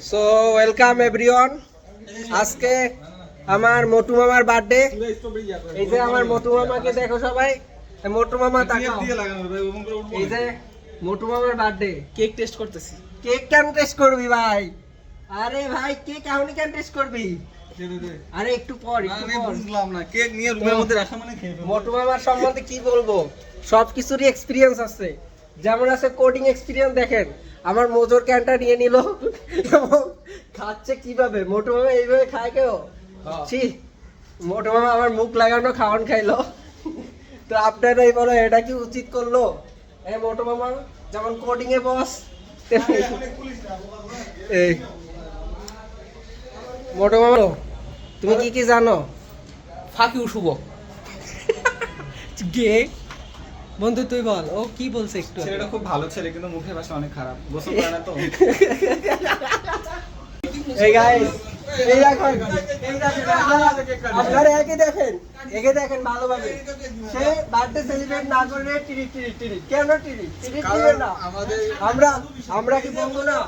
So welcome everyone. আজকে আমার মোটু মামার বার্থডে। এই যে আমার মোটু মামাকে দেখো সবাই, মোটু মামা তাকাও। এই যে মোটু মামার বার্থডে, কেক টেস্ট করতেছি। কেক কেন টেস্ট করবি ভাই? আরে ভাই কেক এখনই কেন টেস্ট করবি? আরে একটু পর বুঝলাম না, কেক নিয়ে রুমের মধ্যে রাখা মানে খেয়ে ফেলবো। মোটু মামার সম্বন্ধে কি বলবো, সবকিছুরই এক্সপিরিয়েন্স আছে। যেমন আছে কোডিং এক্সপিরিয়েন্স। দেখেন আমার মোজোর ক্যানটা নিয়ে নিল এবং খাচ্ছে কিভাবে। মোটু মামা এইভাবে খায় কেউ? ছি, মোটু মামা আমার মুখ লাগানো খাওয়ান খাইলো। তো আপনারাই বলো এটা কি উচিত করলো? মোটু মামা যেমন কোডিং এ বস, এই মোটু মামা তুমি কি কি জানো? ফাঁকি শুভ গে বন্ধু তুই বল, ও কি বলছে একটু? ছেলেটা খুব ভালো ছেলে, কিন্তু মুখের ভাষা অনেক খারাপ। গোসল করে না তো। এই গাইস, এই দেখেন, আপনারা একে দেখেন ভালোভাবে। সে বার্থডে সেলিব্রেট না করে টিরি কেন টিরি দিবে না? আমরা কি বন্ধু না?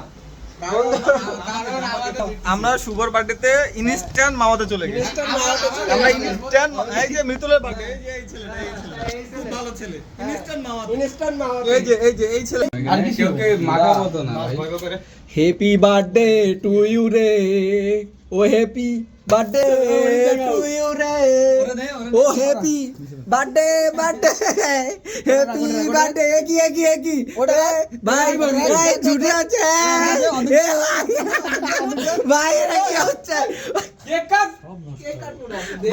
আমরা শুভর বার্থডেতে ইনস্ট্যান্ট মামাতে চলে গেছি। আমরা ইনস্ট্যান্ট, এই যে মৃতুলের বার্থডে, এই ছেলেটা খুব ভালো ছেলে, ইনস্ট্যান্ট মামা। এই ছেলে আর কি কেউকে মাখাবো তো না ভাই। হ্যাপি বার্থডে টু ইউ রে, ও হ্যাপি বার্থডে টু ইউ রে, ও হ্যাপি বার্থডে হ্যাপি বার্থডে। কি ওটা ভাই ভাই ঝুটে আছে ভাই, এটা কি হচ্ছে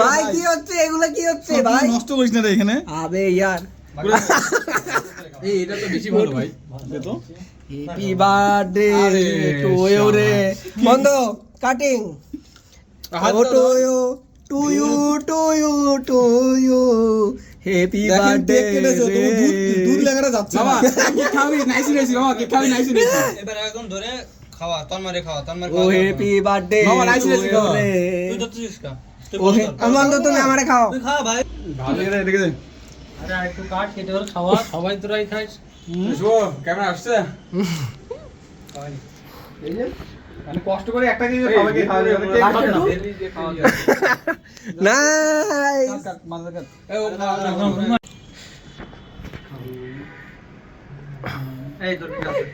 ভাই? কি হচ্ছে এগুলো? কি হচ্ছে ভাই? নষ্ট করিস না রে এখানে। আবে ইয়ার, এই এটা তো বেশি ভালো ভাই। দে তো। হ্যাপি বার্থডে টু ইউ রে। বন্ধ cutting. To you happy birthday. দুধ লাগাটা যাচ্ছে মামা কেক খাবি নাইসি মামা, কেক খাবি নাইসি। এবার একদম ধরে খাওয়া, তন্মারে খাওয়া, তন্মারে ও হ্যাপি বার্থডে মামা, nice নিয়েছি, খাওয়া। তুই ধরছিস কা? তুই ও বন্ধ, তুমি আমারে খাও। তুই খা ভাই। ভালো করে দেখে দে। আরে একটু কাট, কেটে ধর খাওয়া, সবাই তোরাই খাইস। শুভ ক্যামেরা আসছে। এই যে মানে কষ্ট করে একটা দিয়ে সবাইকে খাওয়া যাবে। কেক খাবে না। নাইস। কাট মাঝে কাট। এই ও এই তোর ঠিক আছে।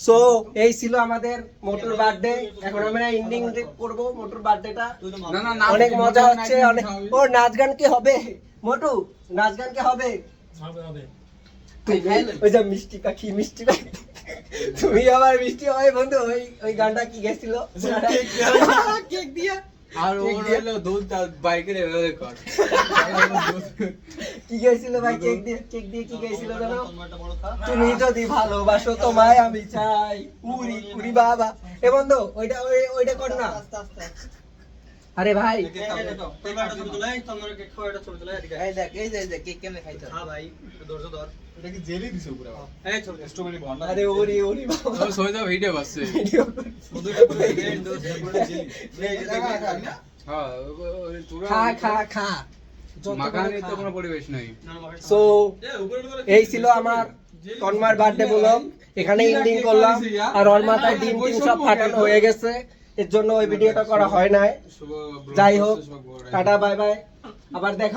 সো এই ছিল আমাদের মোটুর বার্থডে। এখন আমরা এন্ডিং করব মোটুর বার্থডেটা। না না না, অনেক মজা হচ্ছে, অনেক। ও নাচ গান কি হবে মোটু? নাচ গান কি হবে? হবে। ওই যে মিষ্টি পাখি তুমি আবার মিষ্টি হয় বন্ধু। ওই গানটা কি গেছিল? কেক দিয়া। আর ও হলো দুধ বাইকের এভাবে কর। কি গেছিল ভাই? কেক দিয়ে কি গেছিল জানো? তুমি যদি ভালোবাসো তোমায় আমি চাই, উড়ি উড়ি বাবা। এ বন্ধু ওইটা কর না। আরে ভাই এই দেখ, এই যে কেক কেমনে খাইতে হয়। ভাই ধৈর্য ধর। এটা কি জেলি দিছে উপরে? এই চল স্ট্রবেরি বন্ড। আরে ওরি বাবা। ও সোজা ভিডিও বাসছে। হ্যাঁ তোরা খা। মাখানি তো কোনো পরিবেশ নাই। সো এই ছিল আমার তন্মার বার্থডে ব্লগ। এখানে এন্ডিং করলাম। আর ওর মাথায় ডিম সব ফাটানো হয়ে গেছে, এর জন্য ওই ভিডিওটা করা হয় নাই। শুভ যাই হোক, টাটা বাই বাই, আবার দেখা।